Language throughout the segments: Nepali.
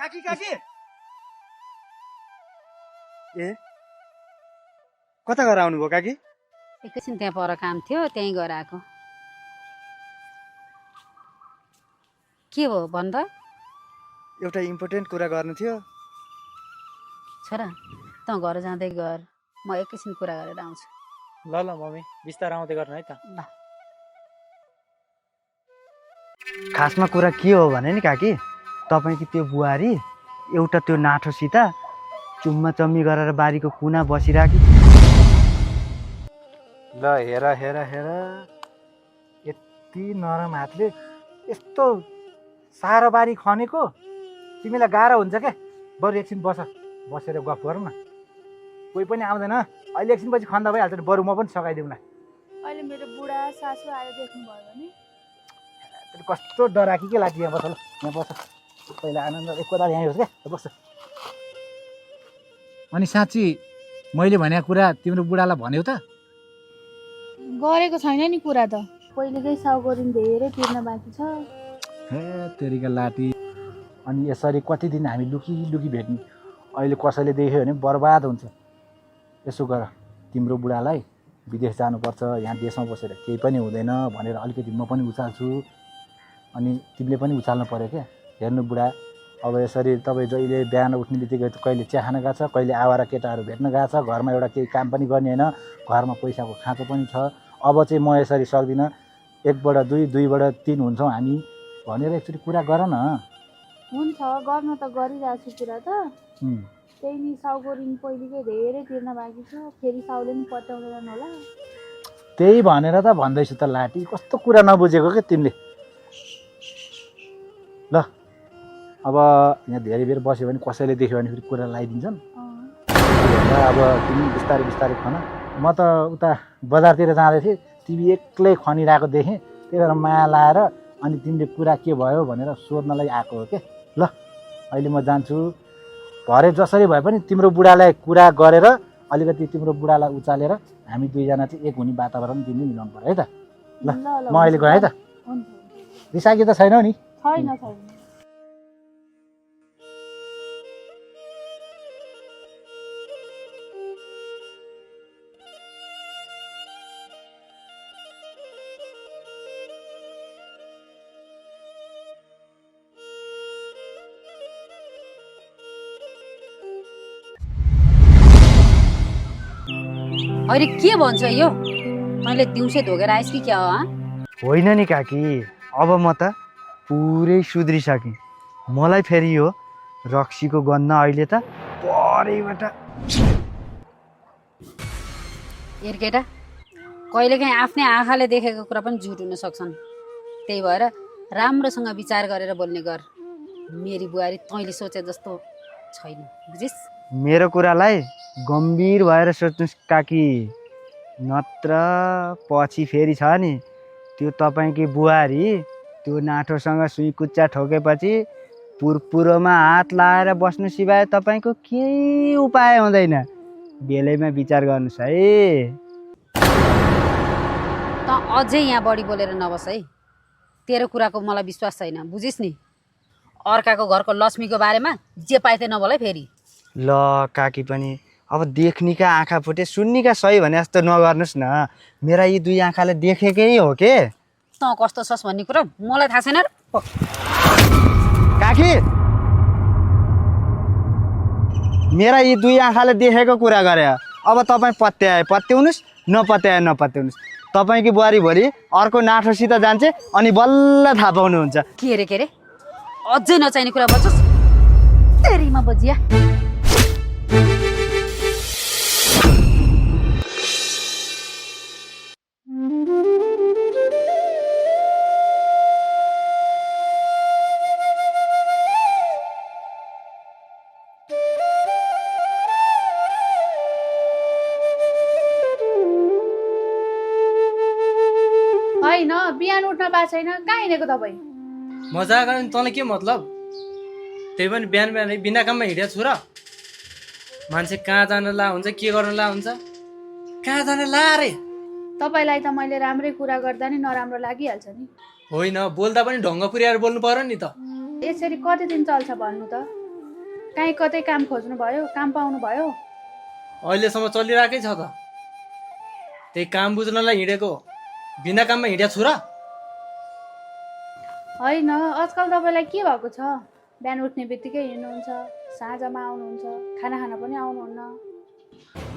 काकी काकी ए कता गएर आउनुभयो काकी? एकैछिन त्यहाँ पर काम थियो, त्यहीँ गएर आएको। के हो भन त? एउटा इम्पोर्टेन्ट कुरा गर्नु थियो। छोरा त घर जाँदै गर, म एकैछिन कुरा गरेर आउँछु। ल ल मम्मी, बिस्तारै आउँदै गर्नु है त। ल। खासमा कुरा के हो भने नि काकी, तपाईँकी त्यो बुहारी एउटा त्यो नाठोसित चुम्मा चम्मी गरेर बारीको कुना बसिराखी। ल हेर हेर हेर, यति नरम हातले यस्तो सारो बारी खनेको तिमीलाई गाह्रो हुन्छ क्या। बरु एकछिन बसेर गफ गरौँ न। कोही पनि आउँदैन, अहिले एकछिनपछि खन्दा भइहाल्छ नि। बरु म पनि सघाइदिउँला। अहिले मेरो बुढा सासू आएर देख्नुभयो भने कस्तो डराकी के लाग्छ। यहाँ बस ल, यहाँ बस। पहिला आनन्द एक कोदाल यहाँ होस् क्या, बस। अनि साँच्ची मैले भनेको कुरा तिम्रो बुढालाई भन्यौ त? गरेको छैन नि कुरा त। पहिलेकै साउगोरिन धेरै तिर्न बाँकी छ। हे तेरिका लाटी। अनि यसरी कति दिन हामी लुकी भेट्ने। अहिले कसैले देख्यो भने बर्बाद हुन्छ। यसो गर, तिम्रो बुढालाई विदेश जानुपर्छ, यहाँ देशमा बसेर केही पनि हुँदैन भनेर अलिकति म पनि उचाल्छु। अनि तिमीले पनि उचाल्नु पऱ्यो क्या। हेर्नु बुढा, अब यसरी तपाईँ जहिले बिहान उठ्ने बित्तिकै कहिले चिया खान गएको छ, कहिले आवारा केटाहरू भेट्न गएको छ, घरमा एउटा केही काम पनि गर्ने होइन, घरमा पैसाको खाँचो पनि छ। अब चाहिँ म यसरी सक्दिनँ, 1 बाट 2, 2 बाट 3 हुन्छौँ हामी भनेर एकचोटि कुरा गर न। हुन्छ, गर्न त गरिरहेको छु कुरा त। त्यही नि साउगोरिन पहिलेकै धेरै तिर्न बाँकी छ। फेरि साउले नि पत्याउँदैन होला। त्यही भनेर त भन्दैछु त लाटी। कस्तो कुरा नबुझेको क्या तिमीले। ल अब यहाँ धेरै बेर बस्यो भने कसैले देख्यो भने फेरि कुरा लगाइदिन्छन्। अब तिमी बिस्तारै बिस्तारै खन। म त उता बजारतिर जाँदै थिएँ, तिमी एक्लै खनिरहेको देखेँ। त्यही भएर माया लाएर अनि तिमीले कुरा के भयो भनेर सोध्नलाई आएको हो क्या। ल अहिले म जान्छु। भरे जसरी भए पनि तिम्रो बुढालाई कुरा गरेर अलिकति तिम्रो बुढालाई उचालेर हामी दुईजना चाहिँ एक हुने वातावरण तिमीले मिलाउनु पर्यो है त। ल म अहिले गएँ है त। रिसाकी त छैनौ नि? छैन। अहिले के भन्छ यो? तैँले दिउँसै धोगेर आइस् कि क्या हो? होइन नि काकी, अब म त पुरै सुध्रिसकेँ। मलाई फेरि यो रक्सीको गन्ध अहिले त परैबाट। हेर केटा, कहिलेकाहीँ आफ्नै आँखाले देखेको कुरा पनि झुट हुन सक्छन्। त्यही भएर राम्रोसँग विचार गरेर बोल्ने गर। मेरी बुहारी तैँले सोचे जस्तो छैन, बुझिस्? मेरो कुरालाई गम्भीर भएर सोच्नुहोस् काकी, नत्र पछि फेरि छ नि त्यो तपाईँकी बुहारी त्यो नाठोसँग सुई कुच्चा ठोकेपछि पुरपुरोमा हात लाएर बस्नु सिवाय तपाईँको केही उपाय हुँदैन। बेलैमा विचार गर्नुहोस् है। त अझै यहाँ बढी बोलेर नबस है। तेरो कुराको मलाई विश्वास छैन, बुझिस् नि? अर्काको घरको लक्ष्मीको बारेमा जे पाए त्यही नबोल है फेरि। ल काकी पनि अब देख्नेका आँखा फुटे सुन्नेका सही भने जस्तो नगर्नुहोस् न। मेरा यी दुई आँखाले देखेकै हो के। त कस्तो छस् भन्ने कुरा मलाई थाहा छैन र? काकी, मेरा यी दुई आँखाले देखेको कुरा गरे। अब तपाईँ पत्याउनुहोस्, नपत्याउनुहोस्। तपाईँकी बुहारी भोलि अर्को नाठोसित जान्छ अनि बल्ल थाहा पाउनुहुन्छ। के रे अझै नचाहिने कुरा भन्छस्? तेरीमा बजिया। होइन, बिहान उठ्न पाएको छैन। कहाँ हिँडेको तपाईँ? मजा गर्ने तँलाई के मतलब? त्यही पनि बिहान बिना काममा हिँडेको छु र? मान्छे कहाँ जान ला हुन्छ, के गर्न ला हुन्छ, कहाँ जान ला रे? तपाईँलाई त मैले राम्रै कुरा गर्दा नि नराम्रो लागिहाल्छ नि। होइन, बोल्दा पनि ढङ्ग पुर्याएर बोल्नु पर्यो नि त। यसरी कति दिन चल्छ भन्नु त? काहीँ कतै काम खोज्नु भयो, काम पाउनु भयो? अहिलेसम्म चलिरहेकै छ त। त्यही काम बुझ्नलाई हिँडेको, बिना काममा हिँड्या छु र? होइन, आजकल तपाईँलाई के भएको छ? बिहान उठ्ने बित्तिकै हिँड्नुहुन्छ, साँझमा आउनुहुन्छ, खाना खान पनि आउनुहुन्न।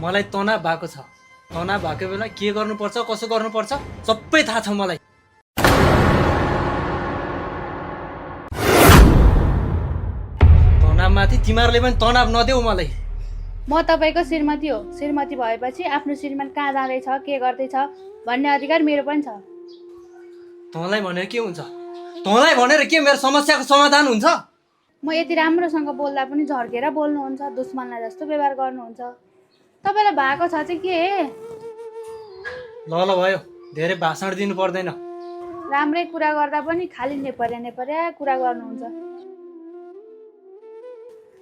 मलाई तनाव भएको छ। तनाव भएको बेला के गर्नुपर्छ, कसो गर्नुपर्छ सबै थाहा छ मलाई। तनावमाथि तिमीहरूले पनि तनाव नदेऊ मलाई। म तपाईँको श्रीमती हो। श्रीमती भएपछि आफ्नो श्रीमान कहाँ जाँदैछ, के गर्दैछ भन्ने अधिकार मेरो पनि छ। तँलाई भनेर के हुन्छ? तँलाई भनेर के मेरो समस्याको समाधान हुन्छ? म यति राम्रोसँग बोल्दा पनि झर्केर बोल्नुहुन्छ, दुश्मनलाई जस्तो व्यवहार गर्नुहुन्छ। तपाईँलाई भएको छ चाहिँ के? ल ल भयो, धेरै भाषण दिनु पर्दैन। राम्रै कुरा गर्दा पनि खालि नेपर्या कुरा गर्नुहुन्छ।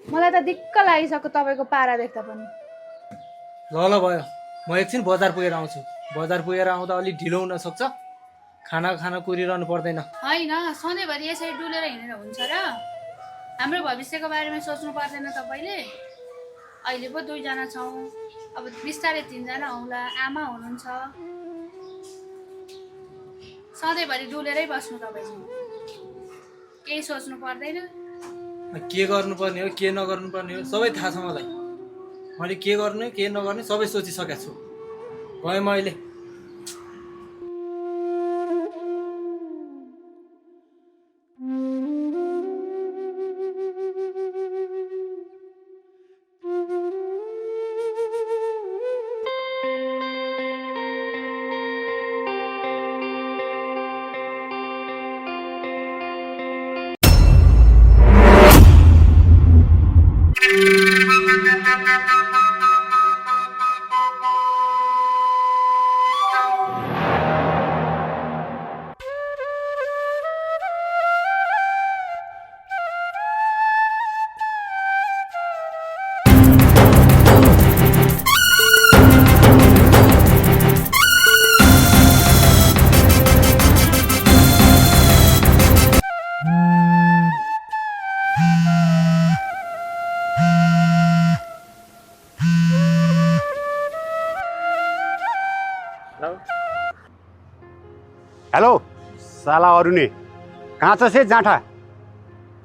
मलाई त दिक्क लागिसक्यो तपाईँको पारा देख्दा पनि। ल ल भयो, म एकछिन बजार पुगेर आउँछु। बजार पुगेर आउँदा अलिक ढिलो हुनसक्छ। खाना कुरिरहनु पर्दैन। होइन, सधैँभरि यसरी डुलेर हिँडेर हुन्छ र? हाम्रो भविष्यको बारेमा सोच्नु पर्दैन तपाईँले? अहिले पो 2 जना छौँ, अब बिस्तारै 3 जना आउँला, आमा हुनुहुन्छ। सधैँभरि डुलेरै बस्नु तपाईँले, केही सोच्नु पर्दैन? के गर्नुपर्ने हो, के नगर्नुपर्ने हो सबै थाहा छ मलाई। मैले के गर्ने के नगर्ने सबै सोचिसकेको छु। गएँ म अहिले। हेलो साला अरू नै कहाँ छ से जाँठा?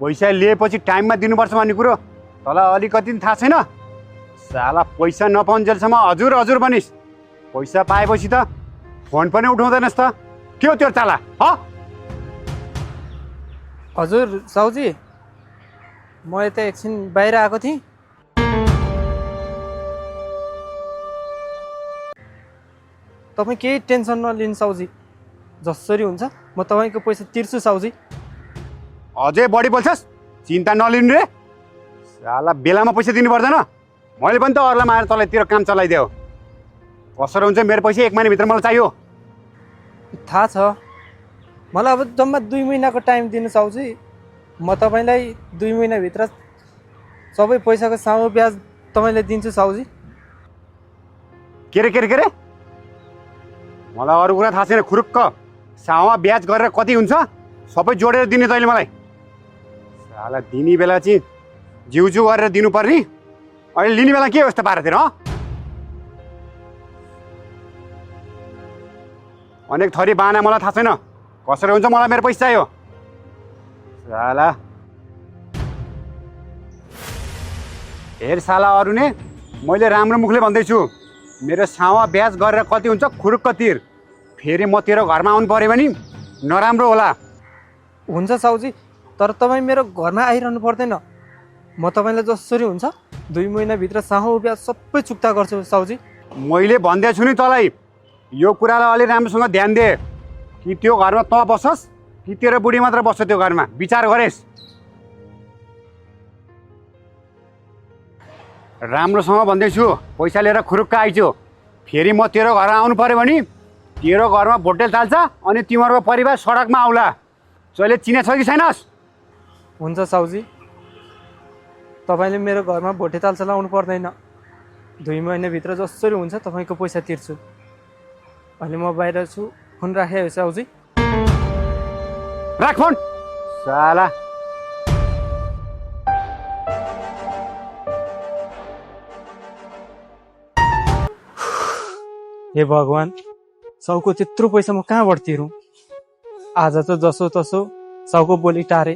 पैसा लिएपछि टाइममा दिनुपर्छ भन्ने कुरो तँलाई अलिकति पनि थाहा छैन? साला पैसा नपाउन्जेलसम्म हजुर हजुर भनिस्, पैसा पाएपछि त फोन पनि उठाउँदैनस् त। के हो त्यो चाला? हजुर साउजी, म यता एकछिन बाहिर आएको थिएँ। तपाईँ केही टेन्सन नलिनु साउजी, जसरी हुन्छ म तपाईँको पैसा तिर्छु साउजी। अझै बढी बोल्छस्? चिन्ता नलिनु रे। साला बेलामा पैसा दिनु पर्दैन? मैले पनि त अरूलाई मारेर तँलाई तेरो काम चलाइदियो। कसरी हुन्छ मेरो पैसा 1 महिनाभित्र मलाई चाहियो। थाहा छ मलाई। अब जम्मा 2 महिनाको टाइम दिनु साउजी। म तपाईँलाई 2 महिनाभित्र सबै पैसाको सामु ब्याज तपाईँलाई दिन्छु साउजी। के रे मलाई अरू कुरा थाहा छैन। खुरुक्क सामा ब्याज गरेर कति हुन्छ सबै जोडेर दिने तैँले मलाई। साला दिने बेला चाहिँ जिउजु गरेर दिनुपर्ने, अहिले लिने बेला के हो यस्तो पारातिर? अनेक थरी बाहना मलाई थाहा छैन। कसरी हुन्छ मलाई मेरो पैसा चाहियो। साला हेर साला अरू नै मैले राम्रो मुखले भन्दैछु, मेरो सावा ब्याज गरेर कति हुन्छ खुरुक्क तिर। फेरि म तेरो घरमा आउनु पऱ्यो भने नराम्रो होला। हुन्छ साउजी, तर तपाईँ मेरो घरमा आइरहनु पर्दैन। म तपाईँलाई जसरी हुन्छ 2 महिनाभित्र साहु ब्याज सबै चुक्ता गर्छु साउजी। मैले भन्दैछु नि तँलाई, यो कुरालाई अलि राम्रोसँग ध्यान दे। कि त्यो घरमा तँ बसोस् कि तेरो बुढी मात्र बस्छ त्यो घरमा, विचार गरेस्। राम्रोसँग भन्दैछु, पैसा लिएर खुरुक्क आइजो। फेरि म तेरो घरमा आउनु पऱ्यो भने तेरो घरमा भोटेल चाल्छ अनि तिमीहरूको परिवार सडकमा आउला। तैँले चिनेछ कि छैनस्? हुन्छ साउजी, तपाईँले मेरो घरमा भोटे ताल चलाउनु पर्दैन। 2 महिनाभित्र जसरी हुन्छ तपाईँको पैसा तिर्छु। अहिले म बाहिर छु, फोन राखेँ साउजी। राख फोन साला। हे भगवान्, साउको त्यत्रो पैसा म कहाँबाट तिरौँ? आज त जसो तसो साउको बोली टारे।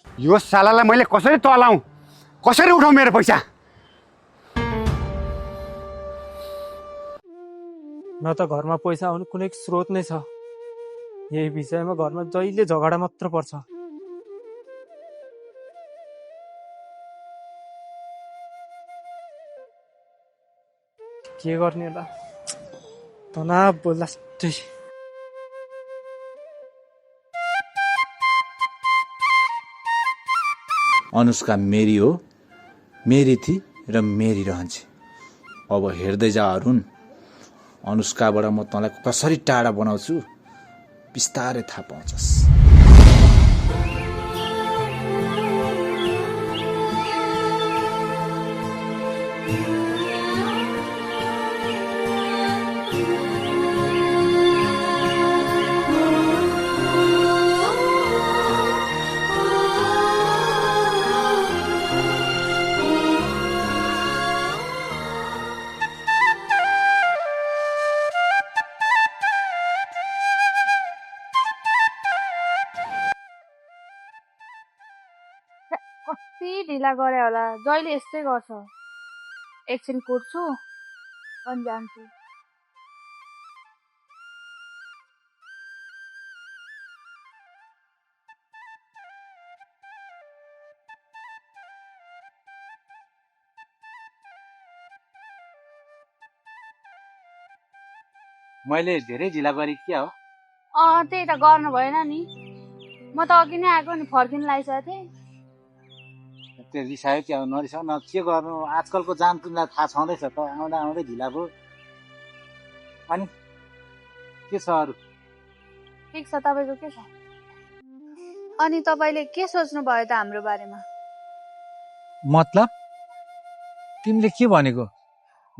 यो सालालाई मैले कसरी तलाउँ, कसरी उठाउँ मेरो पैसा? न त घरमा पैसा आउने कुनै स्रोत नै छ। यही विषयमा घरमा जहिले झगडा मात्र पर्छ। के गर्ने होला? तनाव बोलास्टै। अनुष्का मेरी हो, मेरी थी र मेरी रहन्छ। अब हेर्दै जा अरुण, अनुष्काबाट म तँलाई कसरी टाढा बनाउँछु बिस्तारै थाहा पाउँछस्। कति ढिला गरे होला, जहिले यस्तै गर्छ। एकछिन कुर्छु अनि जान्छु। मैले धेरै ढिला गरेँ क्या हो? त्यही त गर्नु भएन नि। म त अघि नै आएको नि, फर्किन लागिसकेको थिएँ। त्यो रिसायो क्या हो? नरिसाउ न, के गर्नु, आजकलको जान तिमीलाई थाहा छँदैछ त, आउँदा आउँदै ढिला भयो। अनि के छ अरू? ठिक छ, तपाईँको के छ? अनि तपाईँले के सोच्नु भयो त हाम्रो बारेमा? मतलब तिमीले के भनेको?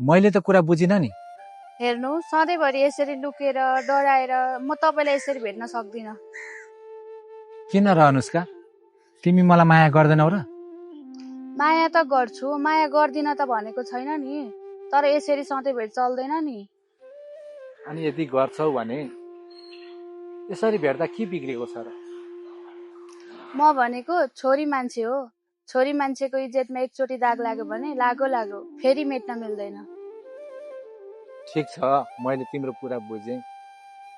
मैले त कुरा बुझिनँ नि। हेर्नु, सधैँभरि यसरी लुकेर डराएर म तपाईँलाई यसरी भेट्न सक्दिनँ। किन र अनुष्का, तिमी मलाई माया गर्दैनौ र? माया त गर्छु, माया गर्दिन त भनेको छैन नि, तर यसरी सधैँ भेट चल्दैन नि। अनि यदि गर्छौ भने यसरी भेट्दा के बिग्रेको छ र? म भनेको छोरी मान्छे हो। छोरी मान्छेको इज्जतमा एकचोटि दाग लाग्यो भने लाग्यो, फेरि मेट्न मिल्दैन। ठिक छ, मैले तिम्रो कुरा बुझेँ।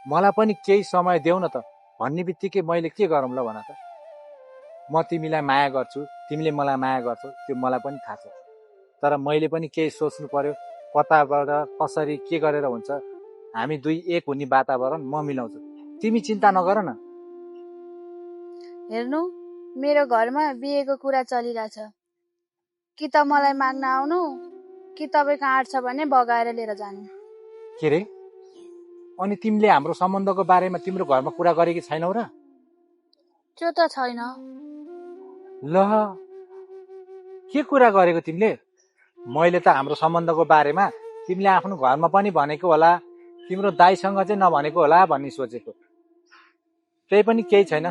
मलाई पनि केही समय देऊ न त भन्ने बित्तिकै मैले के गरौँ ल भन त? म तिमीलाई माया गर्छु, तिमीले मलाई माया गर्छौ, त्यो मलाई पनि थाहा छ। तर मैले पनि केही सोच्नु पर्यो, कताबाट कसरी के गरेर हुन्छ। हामी दुई एक हुने वातावरण म मिलाउँछु, तिमी चिन्ता नगर न। हेर्नु, मेरो घरमा बिहेको कुरा चलिरहेछ। कि त मलाई माग्न आउनु, कि तपाईँको आँट छ भने बगाएर लिएर जानु। के रे? अनि तिमीले हाम्रो सम्बन्धको बारेमा तिम्रो घरमा कुरा गरेकी छैनौ र? त्यो त छैन। ल, के कुरा गरेको तिमीले? मैले त हाम्रो सम्बन्धको बारेमा तिमीले आफ्नो घरमा पनि भनेको होला, तिम्रो दाइसँग चाहिँ नभनेको होला भन्ने सोचेको। त्यही पनि केही छैन,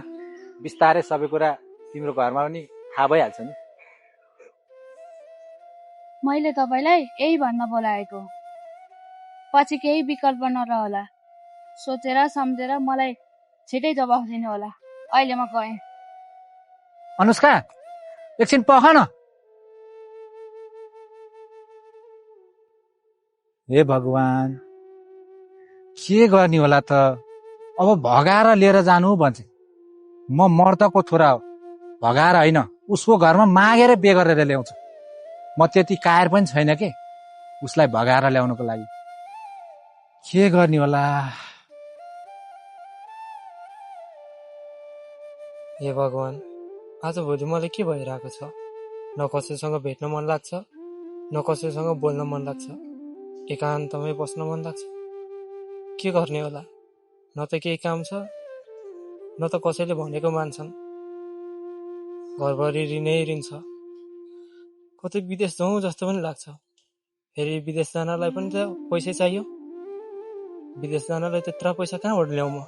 बिस्तारै सबै कुरा तिम्रो घरमा पनि थाहा भइहाल्छ नि। मैले तपाईँलाई यही भन्न बोलाएको, पछि केही विकल्प नरहला। सोचेर सम्झेर मलाई छिटै जवाफ दिनु होला। अहिले म गएँ। अनुष्का, एकछिन पख न। हे भगवान, के गर्ने होला त? अब भगाएर लिएर जानु भन्छ। म मर्दको छोरा हो, भगाएर होइन, उसको घरमा मागेर बिहे गरेर ल्याउँछु। म त्यति कायर पनि छैन के उसलाई भगाएर ल्याउनको लागि। के गर्ने होला? हे भगवान्, आजभोलि मलाई के भइरहेको छ? न कसैसँग भेट्न मन लाग्छ, न कसैसँग बोल्न मन लाग्छ। एकान्तमै बस्न मन लाग्छ। के गर्ने होला? न त केही काम छ, न त कसैले भनेको मान्छन्। घरभरि ऋणै ऋण छ। कतै विदेश जाउँ जस्तो पनि लाग्छ। फेरि विदेश जानलाई पनि त पैसा चाहियो। विदेश जानलाई त्यत्रो पैसा कहाँबाट ल्याउँ म?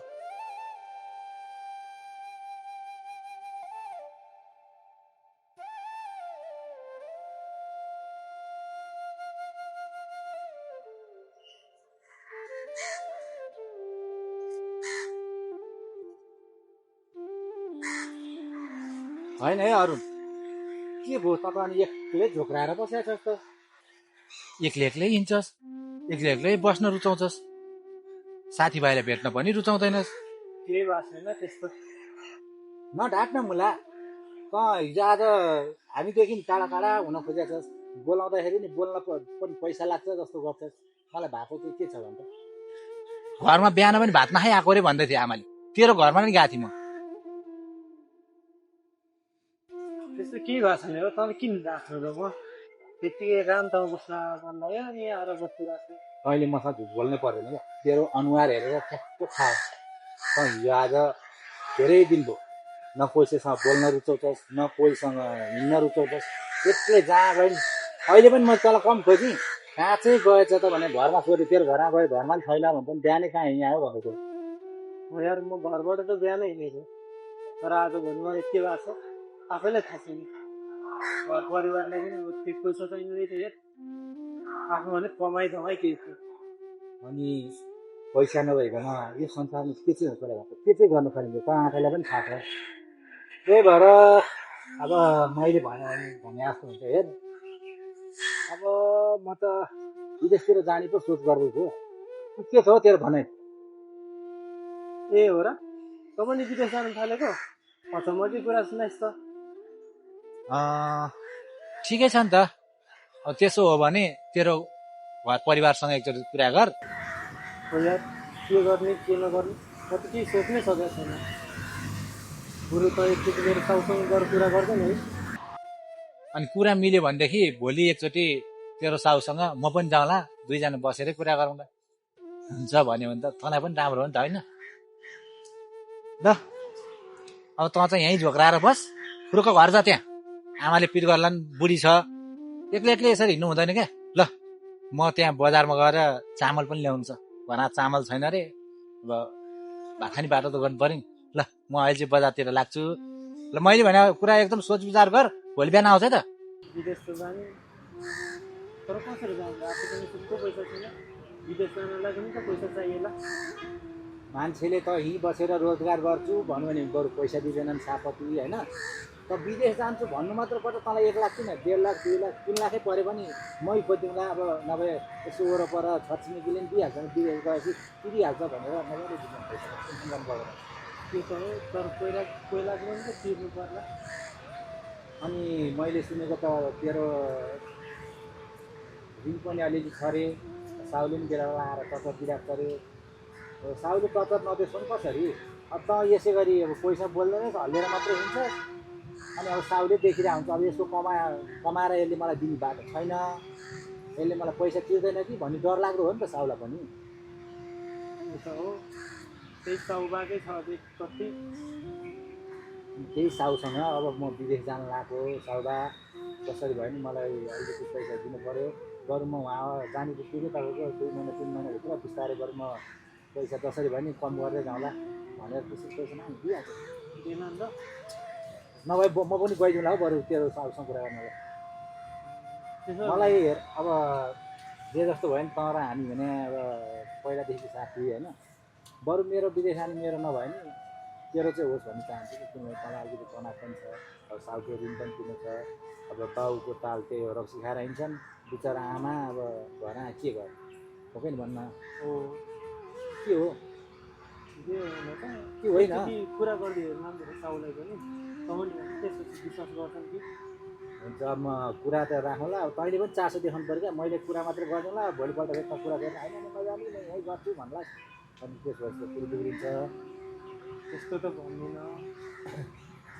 होइन है अरुण, के भयो तपाईँ अनि एक्लै झोक्राएर बसेको छ त? एक्लै एक्लै हिँड्छस्, एक्लै एक्लै बस्न रुचाउँछस्, साथीभाइलाई भेट्न पनि रुचाउँदैनस्। केही भएको छैन त्यस्तो। नढाँट न मुला, हिजो आज हामीदेखि टाढा टाढा हुन खोजेको छस्, बोलाउँदाखेरि नि बोल्न पनि पैसा लाग्छ जस्तो गर्छस्। मलाई भएको चाहिँ के छ भन्छ, घरमा बिहान पनि भात नखाइ आएको अरे भन्दै थियो आमाले, तेरो घरमा पनि गएको थिएँ म। त्यस्तो केही भएको छैन हो, तपाईँ किन राख्नु र? म त्यत्तिकै राम्रोसँग बस्न भन्दा नि आएर बसिरहेको छु। अहिले मसँग झुट बोल्नै पर्दैन क्या, तेरो अनुहार हेरेर ठ्याक्क थाहा हिजो आज धेरै दिन भयो, न कोहीसँग बोल्न रुचाउँछस्, न कोहीसँग हिँड्न रुचाउँछस्, एक्लै जहाँ गयो नि। अहिले पनि म तँलाई कम खोजेँ, कहाँ चाहिँ गएछ त भने घरमा सोधेँ, तेरो घरमा गयो, घरमा पनि छैन भन्छ नि, बिहानै कहाँ हिँड्यो भनेको। हो यार, म घरबाट त बिहानै हिँडेको, तर आजभोलि मलाई के भएको छ आफैलाई थाहा छैन। घर परिवारलाई पनि त्यति पैसा चाहिँदैन थियो यार, आफ्नो भने कमाइ धमाइ केही थियो। अनि पैसा नभइकन यो संसारमा के चाहिँ कुरा भएको, के चाहिँ गर्नु सकिन्छ त आफैलाई पनि थाहा छ। त्यही भएर अब मैले भने जस्तो हुन्छ हेर, अब म त विदेशतिर जाने पो सोच गर्दैछु। के छ हौ तेरो भनाइ? ए हो र, तँ पनि विदेश जानु थालेको? मजामजी कुरा सुनाइस् त। ठिकै छ नि त, अब त्यसो हो भने तेरो घर परिवारसँग एकचोटि कुरा गर। हो यार, के गर्ने के नगर्ने म त केही सोच्नै सकेको छैन। बरु त एकचोटि मेरो साउसँग गएर कुरा गर्दैन है। अनि कुरा मिल्यो भनेदेखि भोलि एकचोटि तेरो साउसँग म पनि जाउँला, दुईजना बसेरै कुरा गरौँला। हुन्छ भन्यो भने त तँलाई पनि राम्रो हो नि त, होइन? ल अब तँ चाहिँ यहीँ झोक्राएर बस, फुरुक्क घर जा। त्यहाँ आमाले पिर गर्ला नि, बुढी छ, एक्लै एक्लै यसरी हिँड्नु हुँदैन क्या। ल म त्यहाँ बजारमा गएर चामल पनि ल्याउनु छ, घरमा चामल छैन अरे, अब भात खाने बाटो त गर्नु पर्यो नि। ल म अहिले चाहिँ बजारतिर लाग्छु। ल मैले भने कुरा एकदम सोच विचार गर, भोलि बिहान आउँछ है त। विदेश त जाने, तर कसरी जान्छ? आफूसँग त्यस्तो पैसा छैन, विदेश जानलाई पनि त पैसा चाहिएला। मान्छेले त यहीँ बसेर रोजगार गर्छु भन्यो भने बरु पैसा दिँदैनन् सापत्ती, होइन? त विदेश जान्छु भन्नु मात्र पर्छ। तँलाई 1 लाख किन, 1.5 लाख 2 लाख 3 लाखै पऱ्यो भने मै खोजिदिउँला। अब नभए यसो वरपर छरछिमेकीले पनि दिइहाल्छ, विदेश गएपछि तिरिहाल्छ भनेर नगर्नु दिनु पैसा टेन्सन गर्नु पर्दैन। त्यो त हो, तर पहिलाको पनि त तिर्नु पर्ला। अनि मैले सुनेको त तेरो ऋण पनि अलिअलि छ अरे, साउले पनि बेला आएर टचर दिइरहेको छ अरे। साउले टचर नदियोस् पनि कसरी? अब त यसै गरी अब पैसा बोल्दैन, हल्लिएर मात्रै हुन्छ। अनि अब साउले देखिरहेको हुन्छ, अब यसको कमाएर यसले मलाई दिने बाटो छैन, यसले मलाई पैसा तिर्दैन कि भन्ने डर लाग्दो हो नि त साउलाई पनि। त्यो त हो, त्यही सौभाग्य छ कति। त्यही साउसँग अब म विदेश जान लागेको, साउदा कसरी भयो नि मलाई अलिकति पैसा दिनु पऱ्यो। बरु म उहाँ जाने बित्तिकै तपाईँको 2 महिना 3 महिनाभित्र बिस्तारै बरु म पैसा जसरी भयो नि कम गर्दै जाउँला भनेर त्यसरी पैसा दिइहाल्छ। दिएन नि त, नभए म पनि गइदिउँला हौ बरु तेरो साउसँग कुरा गर्नलाई। त्यसो मलाई हेर, अब जे जस्तो भयो नि, तँ र हामी भने अब पहिलादेखि साथी, होइन? बरु मेरो विदेश जाने मेरो नभए नि तेरो चाहिँ होस् भन्ने चाहन्छु कि, किनभने तँलाई अलिकति तनाव पनि छ, अब साउको ऋण पनि तिर्नु छ, अब बाउको ताल त्यही हो, रक्सी खाएर हिँड्छन् बिचरा आमा, अब घरमा के गर्नु हो पनि भन्न। हो, के हो जे होइन त, के होइन? कुरा गर्दै हेर्नु राम्रो साउलाई पनि, तपाईँले त्यसपछि विश्वास गर्छन् कि? हुन्छ, अब म कुरा त राखौँला। अब तैँले पनि चासो देखाउनु पऱ्यो क्या, मैले कुरा मात्रै गरिदिउँला, भोलिपल्ट फेरि त कुरा गरेर होइन म नजाने म यहीँ गर्छु भन्ला, अनि त्यसो भएपछि कुरो बिग्रिन्छ। त्यस्तो त भन्दिनँ,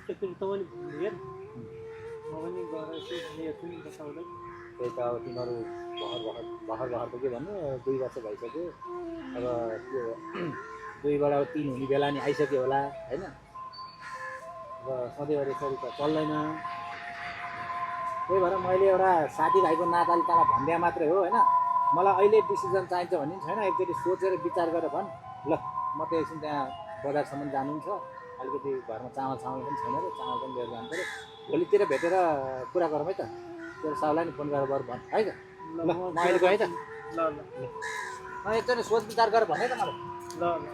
एकचोटि त पनि भन्नु हेर, म पनि गएर यसो हेर्छु नि त साउलाई। त्यही त, अब तिमीहरू भर्खर त के भन्नु 2 वर्ष भइसक्यो, अब त्यो 2बाट 3 हुने बेला नि आइसक्यो होला, होइन? अब सधैँभरि यसरी त चल्दैन। त्यही भएर मैले एउटा साथीभाइको नाताले तँलाई भनिदिए मात्रै हो, होइन? मलाई अहिले डिसिजन चाहिन्छ भन्ने पनि छैन, एकचोटि सोचेर विचार गरेर भन्। ल म त एकछिन त्यहाँ बजारसम्म जानु छ, अलिकति घरमा चामल पनि छैन अरे, चामल पनि लिएर जानु पऱ्यो। भोलितिर भेटेर कुरा गरौँ है त, तेरो साउलाई नि फोन गरेर बरु भन् है त। ल म अहिले गएँ त। ल ल एकचोटि सोच विचार गरेर भने त मलाई। ल ल।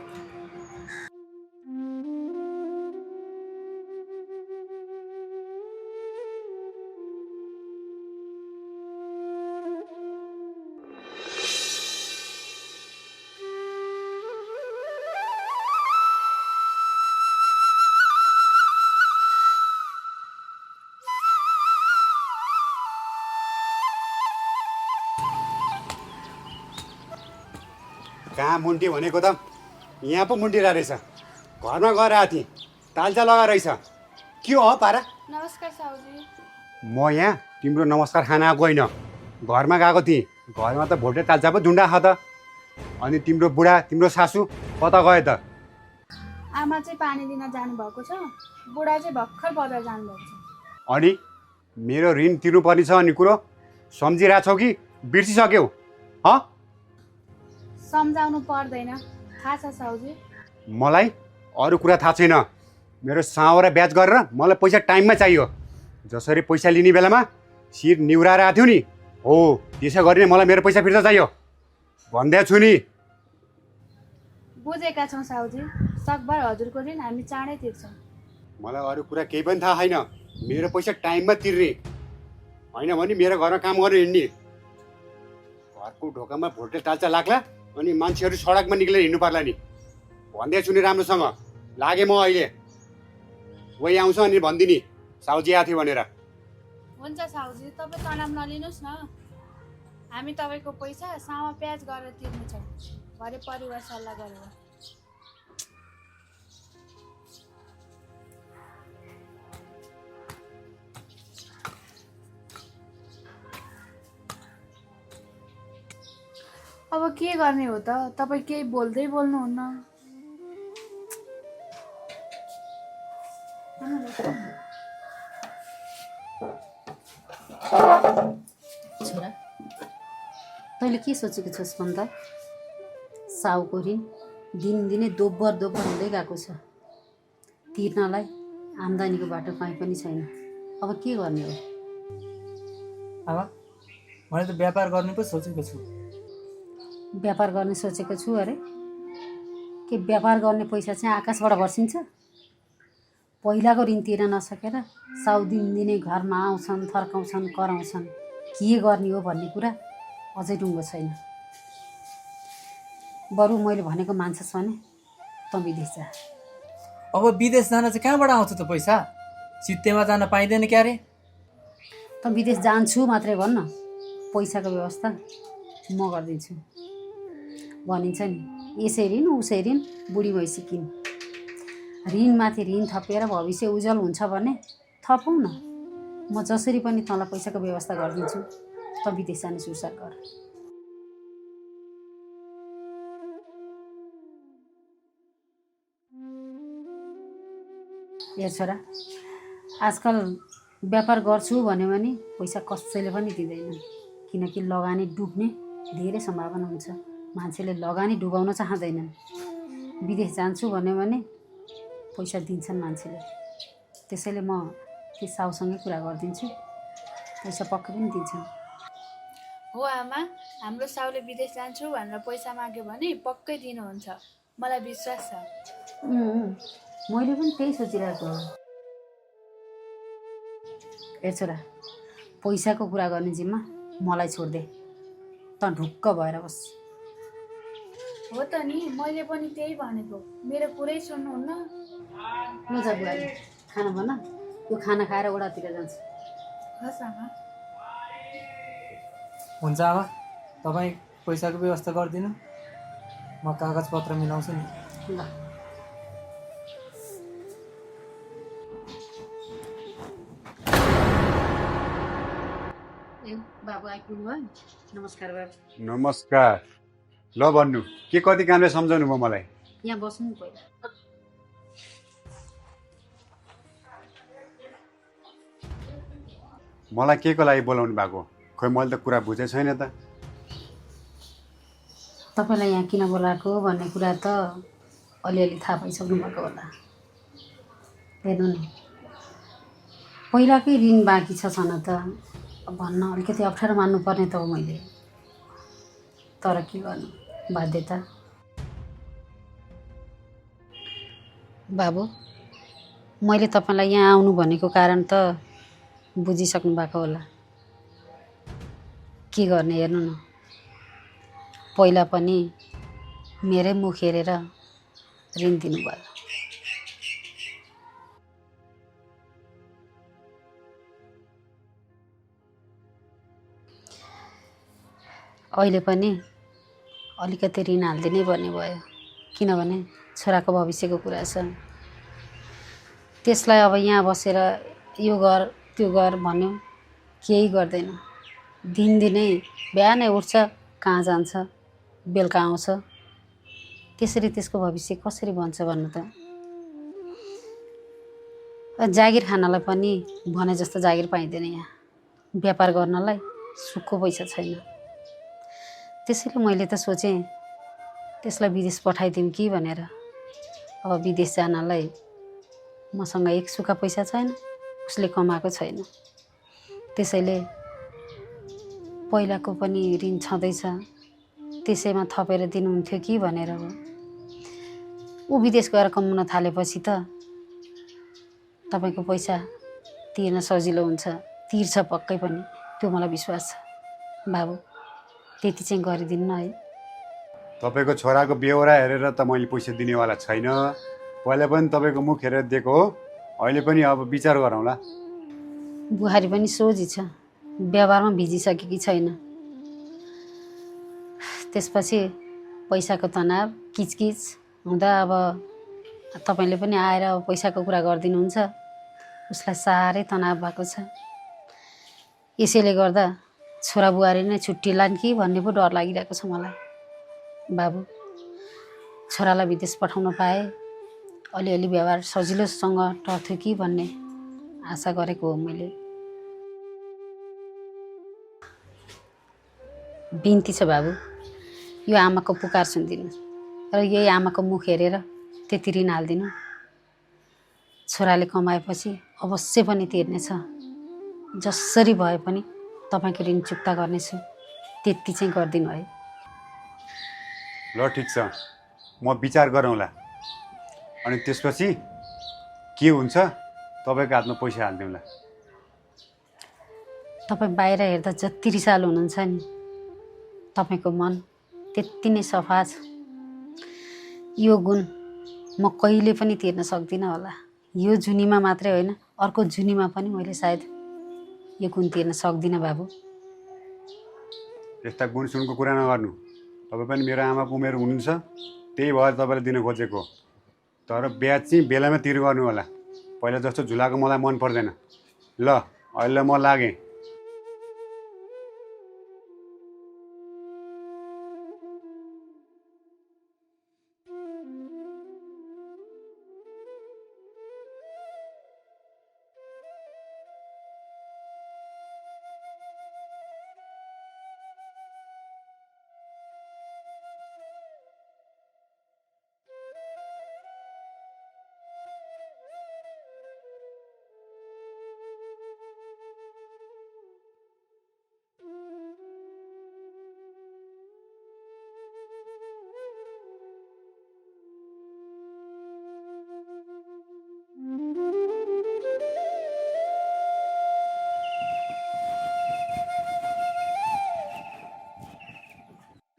कहाँ मुन्टी भनेको त यहाँ पो मुन्टिरहेको रहेछ। घरमा गएर आएको थिएँ, तालचा लगाएर रहेछ। के हो पारा? नमस्कार साउजी। म यहाँ तिम्रो नमस्कार खान आएको होइन, घरमा गएको थिएँ। घरमा त भोटे तालचा पो झुन्डा खा त। अनि तिम्रो बुढा तिम्रो सासू कता गयो त? आमा चाहिँ पानी दिन जानुभएको छ, बुढा चाहिँ भर्खर बजार जानुभएको छ। अनि मेरो ऋण तिर्नुपर्ने छ भन्ने कुरो सम्झिरहेछौ कि बिर्सिसक्यौ? हँ, सम्झाउनु पर्दैन, थाहा छ साउजी। मलाई अरू कुरा थाहा छैन। मेरो सावरा ब्याज गरेर मलाई पैसा टाइममा चाहियो। जसरी पैसा लिने बेलामा शिर निहुराएर आएको थियो नि, हो त्यसै गरी नै मलाई मेरो पैसा फिर्ता चाहियो भन्दै छु नि। बुझेका छौँ साउजी, सकभर हजुरको ऋण हामी चाँडै तिर्छौँ। मलाई अरू कुरा केही पनि थाहा छैन। मेरो पैसा टाइममा तिर्ने होइन भने मेरो घरमा काम गर्न हिँड्ने। घरको ढोकामा भोटे तालचा लाग्ला अनि मान्छेहरू सडकमा निक्लेर हिँड्नु पर्ला नि भन्दै छु नि। राम्रोसँग लागे म अहिले वही आउँछ अनि भनिदिने साउजी आएको थियो भनेर। हुन्छ साउजी, तपाईँ तनाव नलिनुहोस् न। हामी तपाईँको पैसा सामा प्याज गरेर तिर्नेछौँ, भरे परिवार सल्लाह गरेर। अब के गर्ने हो त? तपाईँ केही बोल्दै बोल्नुहुन्न। छोरा, तैँले के सोचेको छस् भन्त? साउको ऋण दिनदिनै दोब्बर हुँदै गएको छ। तिर्नलाई आम्दानीको बाटो कहीँ पनि छैन। अब के गर्ने हो? आमा मैले त व्यापार गर्ने पो सोचेको छु। व्यापार गर्ने सोचेको छु अरे? के व्यापार गर्ने पैसा चाहिँ आकाशबाट वर्षिन्छ? पहिलाको ऋण तिर्न नसकेर साउ दिनदिनै घरमा आउँछन्, थर्काउँछन्, कराउँछन्। के गर्ने हो भन्ने कुरा अझै टुङ्गो छैन। बरु मैले भनेको मान्छस् भने त विदेश जा। अब विदेश जान चाहिँ कहाँबाट आउँछ त पैसा? सित्तेमा जान पाइँदैन क्या रे? त विदेश जान्छु मात्रै भन्न, पैसाको व्यवस्था म गरिदिन्छु। भनिन्छ नि, यसै ऋण उसै ऋण बुढी भैँसी किन। ऋणमाथि ऋण थपेर भविष्य उज्जवल हुन्छ भने थपौँ न। म जसरी पनि तँलाई पैसाको व्यवस्था गरिदिन्छु। त विदेश जाने सुसार गर। ए छोरा, आजकल व्यापार गर्छु भन्यो भने पैसा कसैले पनि दिँदैन। किनकि लगानी डुब्ने धेरै सम्भावना हुन्छ। मान्छेले लगानी डुबाउन चाहँदैनन्। विदेश जान्छु भन्यो भने पैसा दिन्छन् मान्छेले। त्यसैले म त्यो साउसँगै कुरा गरिदिन्छु, पैसा पक्कै पनि दिन्छन्। हो आमा, हाम्रो साउले विदेश जान्छु भनेर पैसा माग्यो भने पक्कै दिनुहुन्छ, मलाई विश्वास छ। मैले पनि त्यही सोचिरहेको हो। ए छोरा, पैसाको कुरा गर्ने जिम्मा मलाई छोडिदे। त ढुक्क भएर बस। हो त नि, मैले पनि त्यही भनेको। मेरो कुरै सुन्नुहुन्न। म जा बुहारी, खाना बना। यो खाना खाएर ओडातिर जान्छ। हस् आमा। हुन्छ आमा, तपाईँ पैसाको व्यवस्था गरिदिनु, म कागजपत्र मिलाउँछु नि। ल, ए बाबु आइपुग्नु भयो? नमस्कार बाबु। नमस्कार। ल भन्नु, के कति कामले सम्झाउनु भयो मलाई? यहाँ बस्नु नि पहिला। मलाई के को लागि बोलाउनु भएको? खोइ मैले त कुरा बुझेको छैन त। तपाईँलाई यहाँ किन बोलाएको भन्ने कुरा त अलिअलि थाहा पाइसक्नु भएको होला। हेर्नु नि, पहिलाकै ऋण बाँकी छ छन त भन्न अलिकति अप्ठ्यारो मान्नुपर्ने त हो मैले। तर के गर्नु, बाध्यता। बाबु, मैले तपाईँलाई यहाँ आउनु भनेको कारण त बुझिसक्नु भएको होला। के गर्ने हेर्नु न, पहिला पनि मेरै मुख हेरेर ऋण दिनुभयो। अहिले पनि अलिकति ऋण हालिदिनै पर्ने भयो, किनभने छोराको भविष्यको कुरा छ। त्यसलाई अब यहाँ बसेर यो गर त्यो गर भन्यो, केही गर्दैन। दिनदिनै बिहानै उठ्छ, कहाँ जान्छ, बेलुका आउँछ। त्यसरी त्यसको भविष्य कसरी बन्छ भन्नु त? जागिर खानलाई पनि भने जस्तो जागिर पाइँदैन यहाँ। व्यापार गर्नलाई सुखको पैसा छैन। त्यसैले मैले त सोचेँ त्यसलाई विदेश पठाइदिउँ कि भनेर। अब विदेश जानलाई मसँग एक सुखा पैसा छैन, उसले कमाएको छैन। त्यसैले पहिलाको पनि ऋण छँदैछ, त्यसैमा थपेर दिनुहुन्थ्यो कि भनेर हो। ऊ विदेश गएर कमाउन थालेपछि त तपाईँको पैसा तिर्न सजिलो हुन्छ, तिर्छ पक्कै पनि, त्यो मलाई विश्वास छ। बाबु त्यति चाहिँ गरिदिनु न है। तपाईँको छोराको बेहोरा हेरेर त मैले पैसा दिनेवाला छैन। पहिला पनि तपाईँको मुख हेरेर दिएको हो, अहिले पनि अब विचार गरौँला। बुहारी पनि सोझी छ, व्यवहारमा भिजिसकेकी छैन। त्यसपछि पैसाको तनाव किचकिच हुँदा अब तपाईँले पनि आएर अब पैसाको कुरा गरिदिनुहुन्छ। उसलाई साह्रै तनाव भएको छ। यसैले गर्दा छोरा बुहारी नै छुट्टिलान् कि भन्ने पो डर लागिरहेको छ मलाई। बाबु छोरालाई विदेश पठाउन पाए अलिअलि व्यवहार सजिलोसँग टर्थ्यो कि भन्ने आशा गरेको हो मैले। बिन्ती छ बाबु, यो आमाको पुकार सुनिदिनु र यही आमाको मुख हेरेर त्यति ऋण हालिदिनु। छोराले कमाएपछि अवश्य पनि तिर्नेछ। जसरी भए पनि तपाईँको ऋण चुक्ता गर्नेछु, त्यति चाहिँ गरिदिनु है। ल ठिक छ, म विचार गरौँला। अनि त्यसपछि के हुन्छ तपाईँको हातमा पैसा हालिदिउँला। तपाईँ बाहिर हेर्दा जति रिसालु हुनुहुन्छ नि, तपाईँको मन त्यति नै सफा छ। यो गुण म कहिले पनि तिर्न सक्दिनँ होला। यो जुनीमा मात्रै होइन, अर्को जुनीमा पनि मैले सायद यो गुण तिर्न सक्दिनँ बाबु। त्यस्ता गुणसुनको कुरा नगर्नु। तपाईँ पनि मेरो आमाको उमेर हुनुहुन्छ, त्यही भएर तपाईँलाई दिन खोजेको। तर ब्याज चाहिँ बेलामा तिर गर्नु होला। पहिला जस्तो झुलाको मलाई मन पर्दैन। ल अहिले म लागेँ।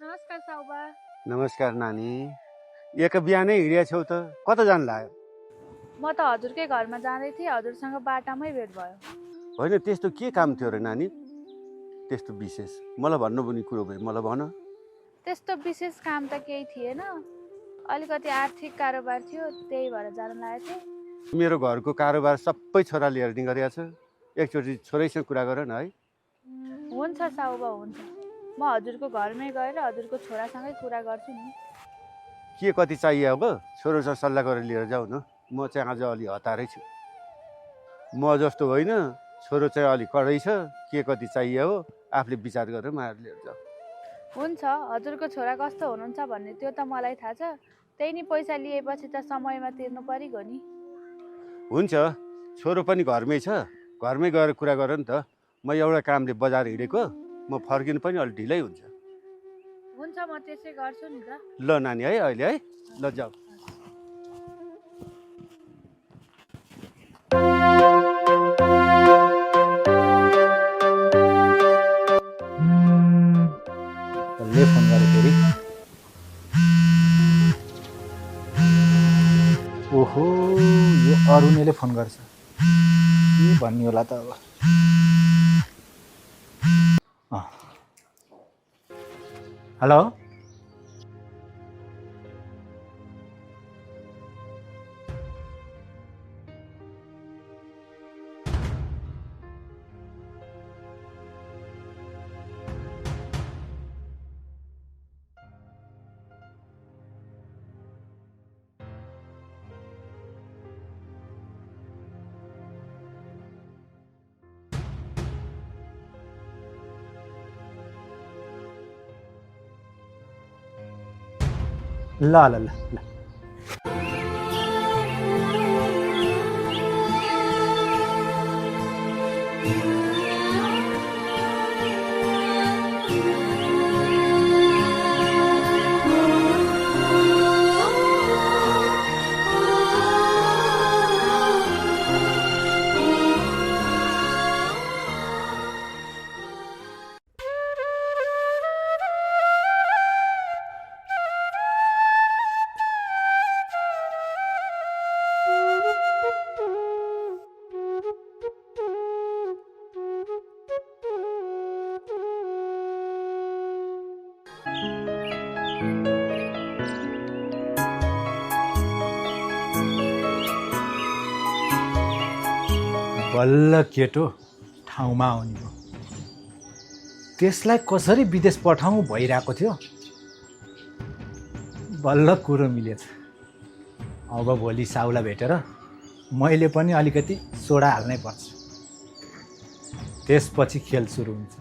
नमस्कार साउबा। नमस्कार नानी। एक बिहानै हिँडिया छौ त, कता जानु लाग्यो? म त हजुरकै घरमा जाँदै थिएँ, हजुरसँग बाटामै भेट भयो। होइन त्यस्तो के काम थियो र नानी? त्यस्तो विशेष मलाई भन्नुपर्ने कुरो भयो, मलाई भन। त्यस्तो विशेष काम त केही थिएन, अलिकति आर्थिक कारोबार थियो, त्यही भएर जान लागेको थिएँ। मेरो घरको कारोबार सबै छोराले हेर्ने गरेको छ। एकचोटि छोरैसँग कुरा गर न है। हुन्छ साउबा, हुन्छ। म हजुरको घरमै गएर हजुरको छोरासँगै कुरा गर्छु नि। के कति चाहियो अब छोरोसँग सल्लाह गरेर लिएर जाऊ न। म चाहिँ आज अलि हतारै छु। म जस्तो होइन, छोरो चाहिँ अलिक कडै छ। के कति चाहियो हो आफूले विचार गरेर मारेर लिएर जाऊ। हुन्छ, हजुरको छोरा कस्तो हुनुहुन्छ भन्ने त्यो त मलाई थाहा छ। त्यही नि पैसा लिएपछि त समयमा तिर्नु परिगयो नि। हुन्छ, छोरो पनि घरमै छ, घरमै गएर कुरा गर नि त। म एउटा कामले बजार हिँडेको, म फर्किनु पनि अलिक ढिलै हुन्छ। हुन्छ, म त्यसै गर्छु नि त। ल नानी है, अहिले है, ल जाऊ। ले फोन गरेँ फेरि। ओहो, यो अरुणले फोन गर्छ। के भन्ने होला त अब। हेलो ल ल ल ल बल्ल केटो ठाउँमा आउने हो। त्यसलाई कसरी विदेश पठाउँ भइरहेको थियो। बल्ल कुरो मिलेछ। अब भोलि साउला भेटेर मैले पनि अलिकति सोडा हाल्नै पर्छ। त्यसपछि खेल सुरु हुन्छ।